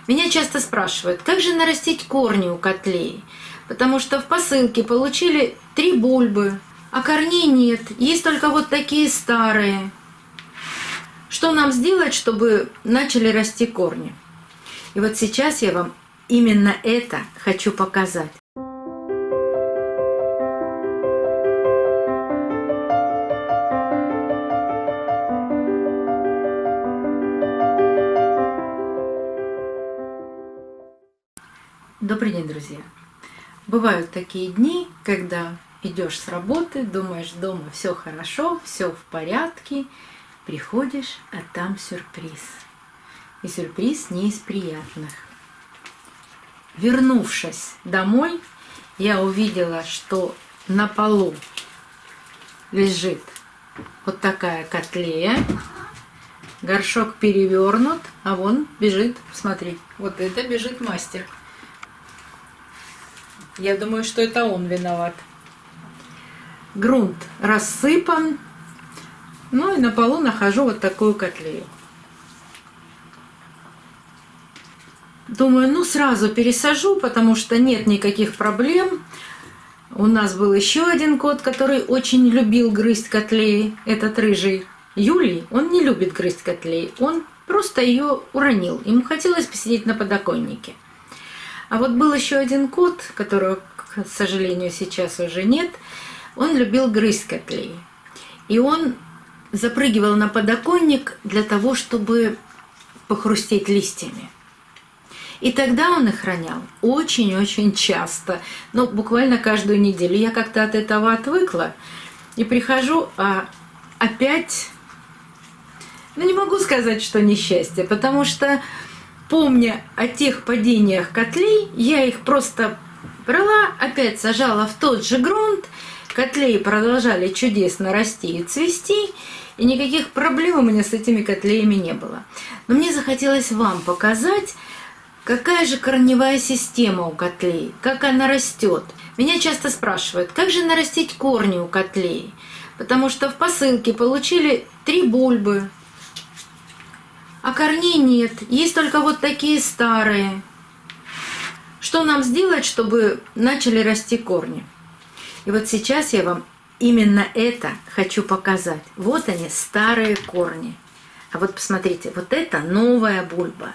Меня часто спрашивают, как же нарастить корни у котлеи? Потому что в посылке получили 3 бульбы, а корней нет, есть только вот такие старые. Что нам сделать, чтобы начали расти корни? И вот сейчас я вам именно это хочу показать. Добрый день, друзья! Бывают такие дни, когда идешь с работы, думаешь, дома все хорошо, все в порядке, приходишь, а там сюрприз. И сюрприз не из приятных. Вернувшись домой, я увидела, что на полу лежит вот такая котлея, горшок перевернут, а вон бежит, смотри, вот это бежит мастер. Я думаю, что это он виноват. Грунт рассыпан. Ну и на полу нахожу вот такую котлею. Думаю, ну сразу пересажу, потому что нет никаких проблем. У нас был еще один кот, который очень любил грызть котлеи. Этот рыжий Юлий, он не любит грызть котлеи. Он просто ее уронил. Ему хотелось посидеть на подоконнике. А вот был еще один кот, которого, к сожалению, сейчас уже нет. Он любил грызть котлеи. И он запрыгивал на подоконник для того, чтобы похрустеть листьями. И тогда он их ронял очень-очень часто. Ну, буквально каждую неделю. Я как-то от этого отвыкла. И прихожу, а опять... Ну, не могу сказать, что несчастье, потому что... Помня о тех падениях котлей, я их просто брала, опять сажала в тот же грунт, котлеи продолжали чудесно расти и цвести, и никаких проблем у меня с этими котлеями не было. Но мне захотелось вам показать, какая же корневая система у котлеи, как она растет. Меня часто спрашивают, как же нарастить корни у котлеи, потому что в посылке получили 3 бульбы, а корней нет, есть только вот такие старые. Что нам сделать, чтобы начали расти корни? И вот сейчас я вам именно это хочу показать. Вот они, старые корни. А вот посмотрите, вот это новая бульба.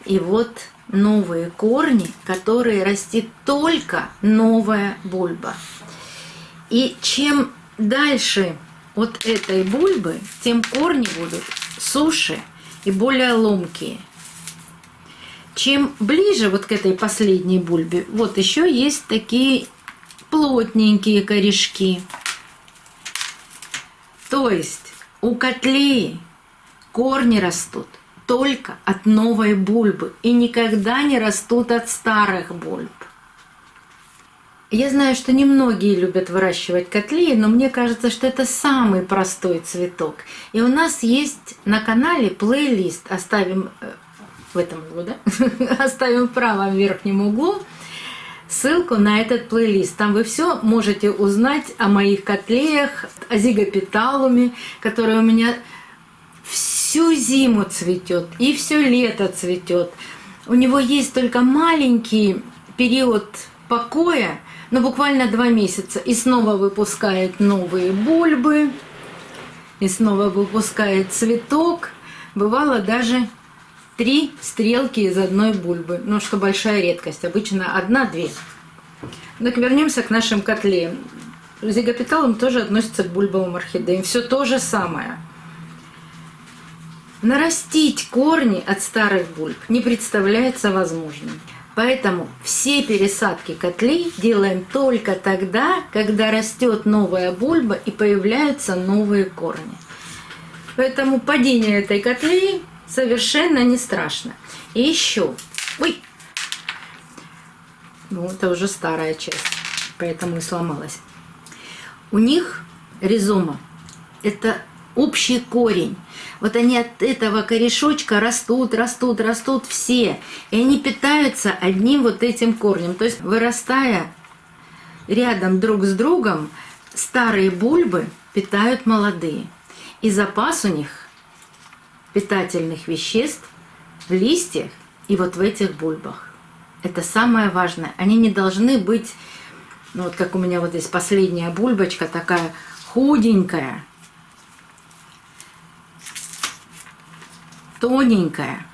И вот новые корни, которые растит только новая бульба. И чем дальше от этой бульбы, тем корни будут суше и более ломкие. Чем ближе вот к этой последней бульбе, вот еще есть такие плотненькие корешки. То есть у котлеи корни растут только от новой бульбы и никогда не растут от старых бульб. Я знаю, что немногие любят выращивать котлеи, но мне кажется, что это самый простой цветок. И у нас есть на канале плейлист, оставим в этом углу, да? Оставим в правом верхнем углу ссылку на этот плейлист. Там вы все можете узнать о моих котлеях, о зигопеталуме, который у меня всю зиму цветет и все лето цветет. У него есть только маленький период покоя, но буквально 2 месяца, и снова выпускает новые бульбы, и снова выпускает цветок. Бывало даже 3 стрелки из одной бульбы, ну что большая редкость, обычно 1-2. Так вернемся к нашим котлеям. Зигопеталум тоже относится к бульбовым орхидеям, все то же самое. Нарастить корни от старых бульб не представляется возможным. Поэтому все пересадки котлей делаем только тогда, когда растет новая бульба и появляются новые корни. Поэтому падение этой котлеи совершенно не страшно. И еще, ой, ну это уже старая часть, поэтому и сломалась. У них ризома – это общий корень. Вот они от этого корешочка растут, растут, растут все. И они питаются одним вот этим корнем. То есть, вырастая рядом друг с другом, старые бульбы питают молодые. И запас у них питательных веществ в листьях и вот в этих бульбах. Это самое важное. Они не должны быть, ну вот как у меня вот здесь последняя бульбочка, такая худенькая, тоненькая.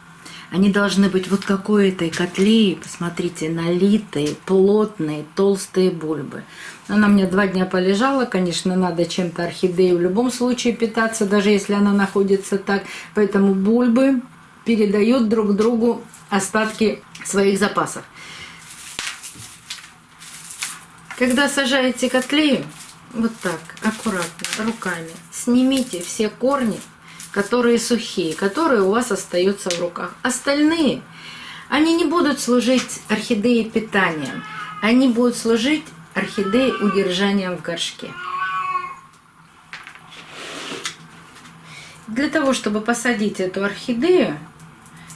Они должны быть вот как у этой котлеи, посмотрите, налитые, плотные, толстые бульбы. Она у меня 2 дня полежала, конечно, надо чем-то орхидею в любом случае питаться, даже если она находится так. Поэтому бульбы передают друг другу остатки своих запасов. Когда сажаете котлею, вот так, аккуратно, руками, снимите все корни, которые сухие, которые у вас остаются в руках. Остальные, они не будут служить орхидее питанием, они будут служить орхидее удержанием в горшке. Для того, чтобы посадить эту орхидею,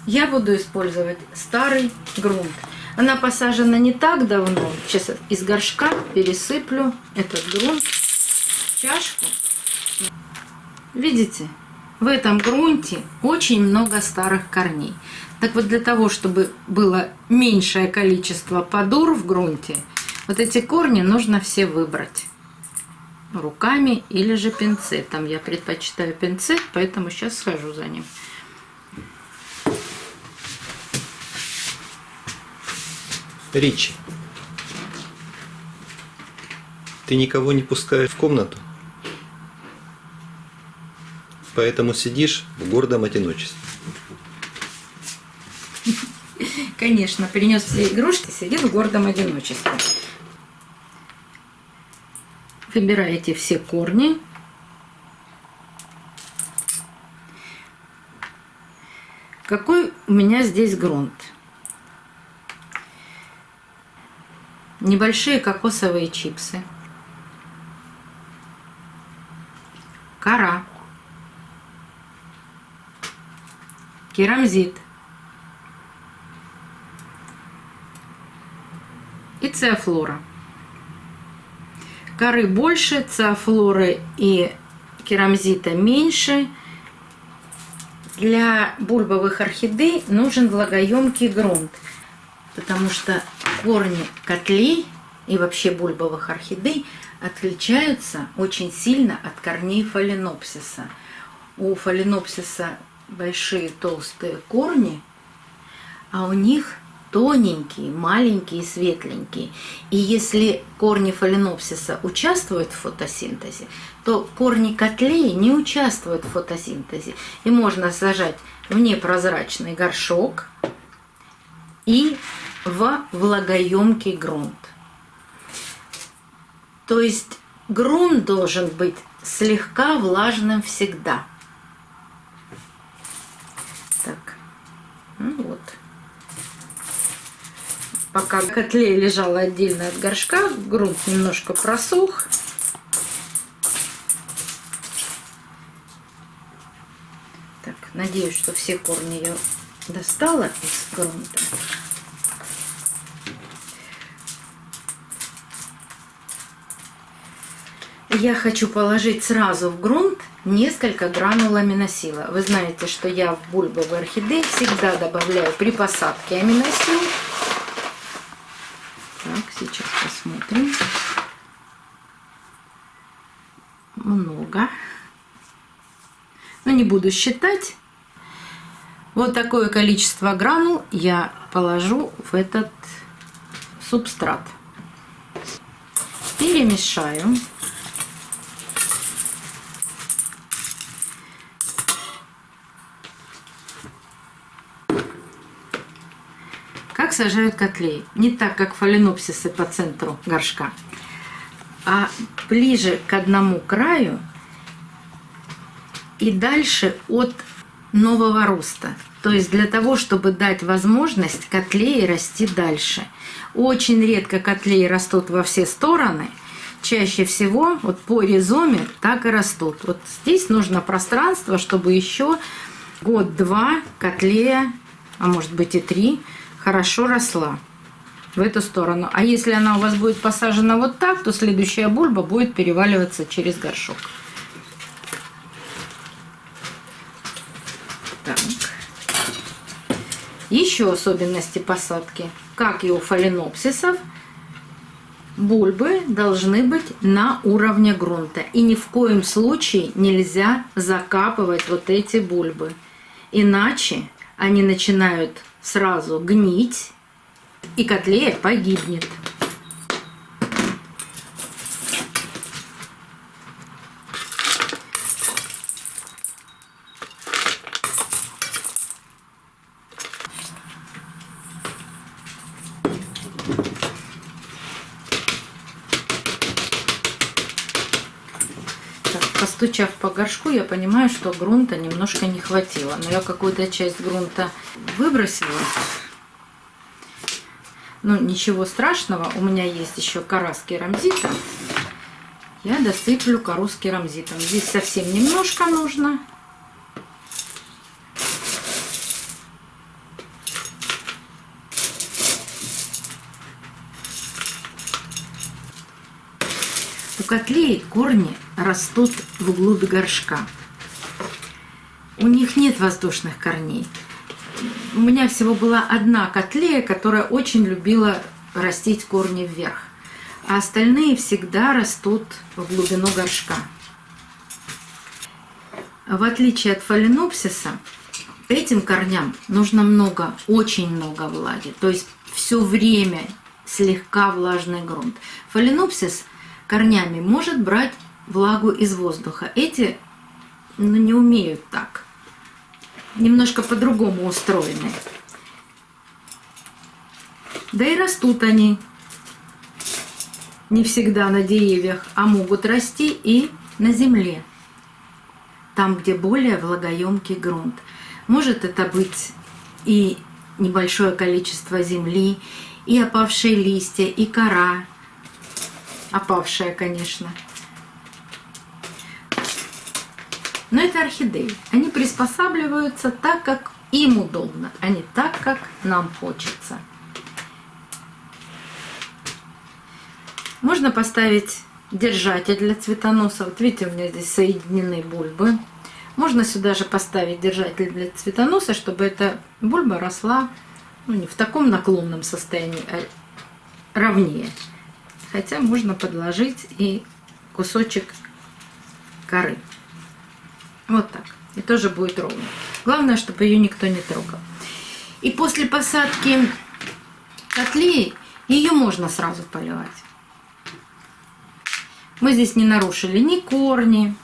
я буду использовать старый грунт. Она посажена не так давно. Сейчас из горшка пересыплю этот грунт в чашку. Видите? В этом грунте очень много старых корней. Так вот, для того, чтобы было меньшее количество подур в грунте, вот эти корни нужно все выбрать руками или же пинцетом. Я предпочитаю пинцет, поэтому сейчас схожу за ним. Ричи, ты никого не пускаешь в комнату? Поэтому сидишь в гордом одиночестве. Конечно, принес все игрушки, сидит в гордом одиночестве. Выбираете все корни. Какой у меня здесь грунт? Небольшие кокосовые чипсы. Кора. Керамзит и циафлора. Коры больше, циафлоры и керамзита меньше. Для бульбовых орхидей нужен влагоемкий грунт, потому что корни котлей и вообще бульбовых орхидей отличаются очень сильно от корней фаленопсиса. У фаленопсиса большие толстые корни, а у них тоненькие, маленькие, светленькие. И если корни фаленопсиса участвуют в фотосинтезе, то корни котлеи не участвуют в фотосинтезе. И можно сажать в непрозрачный горшок и в влагоемкий грунт. То есть грунт должен быть слегка влажным всегда. Так, ну вот. Пока котлея лежала отдельно от горшка, грунт немножко просох. Так, надеюсь, что все корни я достала из грунта. Я хочу положить сразу в грунт несколько гранул аминосила. Вы знаете, что я в бульбовой орхидеи всегда добавляю при посадке аминосил. Так, сейчас посмотрим. Много. Но не буду считать. Вот такое количество гранул я положу в этот субстрат. Перемешаю. Как сажают котлеи? Не так, как фаленопсисы по центру горшка, а ближе к одному краю и дальше от нового роста. То есть для того, чтобы дать возможность котлеи расти дальше. Очень редко котлеи растут во все стороны. Чаще всего вот по ризоме так и растут. Вот здесь нужно пространство, чтобы еще год-два котлея, а может быть и 3, хорошо росла в эту сторону. А если она у вас будет посажена вот так, то следующая бульба будет переваливаться через горшок. Так. Еще особенности посадки. Как и у фаленопсисов, бульбы должны быть на уровне грунта. И ни в коем случае нельзя закапывать вот эти бульбы. Иначе они начинают сразу гнить, и котлея погибнет. Постучав по горшку, я понимаю, что грунта немножко не хватило. Но я какую-то часть грунта выбросила. Ну, ничего страшного. У меня есть еще кора с керамзитом. Я досыплю кору с керамзитом. Здесь совсем немножко нужно. У котлеи корни растут вглубь горшка. У них нет воздушных корней. У меня всего была одна котлея, которая очень любила растить корни вверх. А остальные всегда растут в глубину горшка. В отличие от фаленопсиса, этим корням нужно много, очень много влаги. То есть все время слегка влажный грунт. Фаленопсис корнями может брать влагу из воздуха. Эти не умеют так. Немножко по-другому устроены. Да и растут они не всегда на деревьях, а могут расти и на земле. Там, где более влагоемкий грунт. Может это быть и небольшое количество земли, и опавшие листья, и кора. Опавшая, конечно. Но это орхидеи. Они приспосабливаются так, как им удобно, а не так, как нам хочется. Можно поставить держатель для цветоноса. Вот видите, у меня здесь соединены бульбы. Можно сюда же поставить держатель для цветоноса, чтобы эта бульба росла не в таком наклонном состоянии, а ровнее. Хотя можно подложить и кусочек коры. Вот так. И тоже будет ровно. Главное, чтобы ее никто не трогал. И после посадки котлеи ее можно сразу поливать. Мы здесь не нарушили ни корни,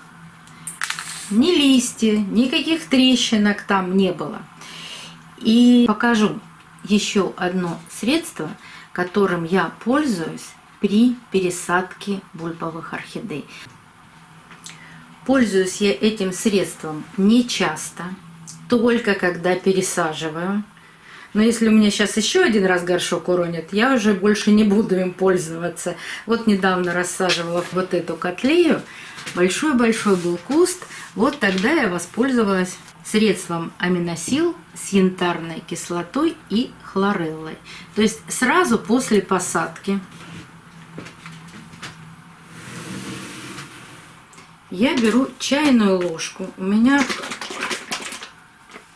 ни листья, никаких трещинок там не было. И покажу еще одно средство, которым я пользуюсь при пересадке бульбовых орхидей. Пользуюсь я этим средством не часто, только когда пересаживаю. Но если у меня сейчас еще один раз горшок уронит, я уже больше не буду им пользоваться. Вот недавно рассаживала вот эту котлею. Большой-большой был куст. Вот тогда я воспользовалась средством аминосил с янтарной кислотой и хлореллой. То есть сразу после посадки я беру чайную ложку. У меня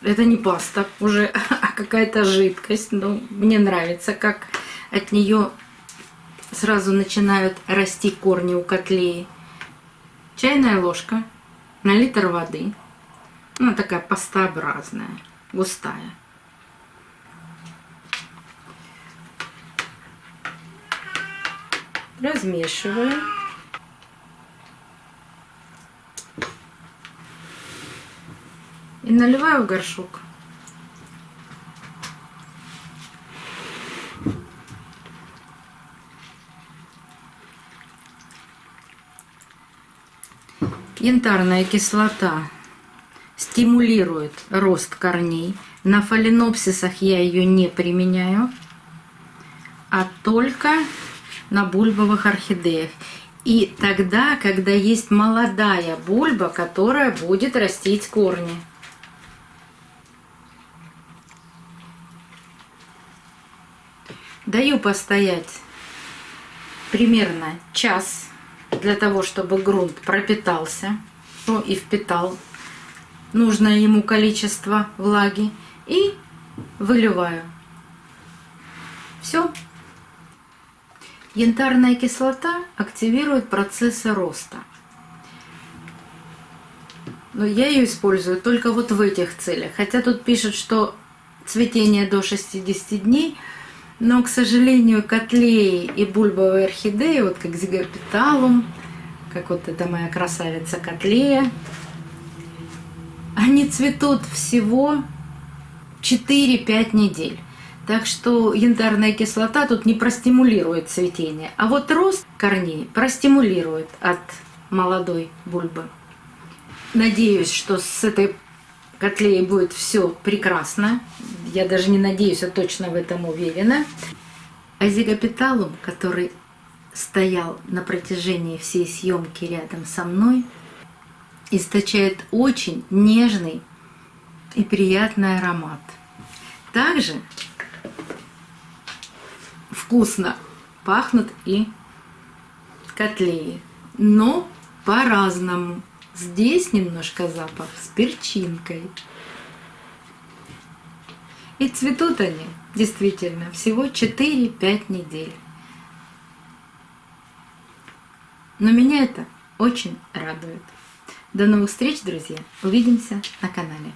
это не паста уже, а какая-то жидкость. Но мне нравится, как от нее сразу начинают расти корни у котлеи. Чайная ложка на литр воды. Она такая пастообразная, густая. Размешиваю. И наливаю в горшок. Янтарная кислота стимулирует рост корней. На фаленопсисах я ее не применяю, а только на бульбовых орхидеях. И тогда, когда есть молодая бульба, которая будет растить корни. Даю постоять примерно час для того, чтобы грунт пропитался и впитал нужное ему количество влаги. И выливаю. Все. Янтарная кислота активирует процессы роста. Но я ее использую только вот в этих целях. Хотя тут пишут, что цветение до 60 дней, но, к сожалению, котлеи и бульбовые орхидеи, вот как зигопиталум, как вот эта моя красавица котлея, они цветут всего 4-5 недель. Так что янтарная кислота тут не простимулирует цветение, а вот рост корней простимулирует от молодой бульбы. Надеюсь, что с этой котлеей будет все прекрасно. Я даже не надеюсь, а точно в этом уверена. А зигопиталум, который стоял на протяжении всей съемки рядом со мной, источает очень нежный и приятный аромат. Также вкусно пахнут и котлеи, но по-разному. Здесь немножко запах с перчинкой. И цветут они действительно всего 4-5 недель. Но меня это очень радует. До новых встреч, друзья! Увидимся на канале.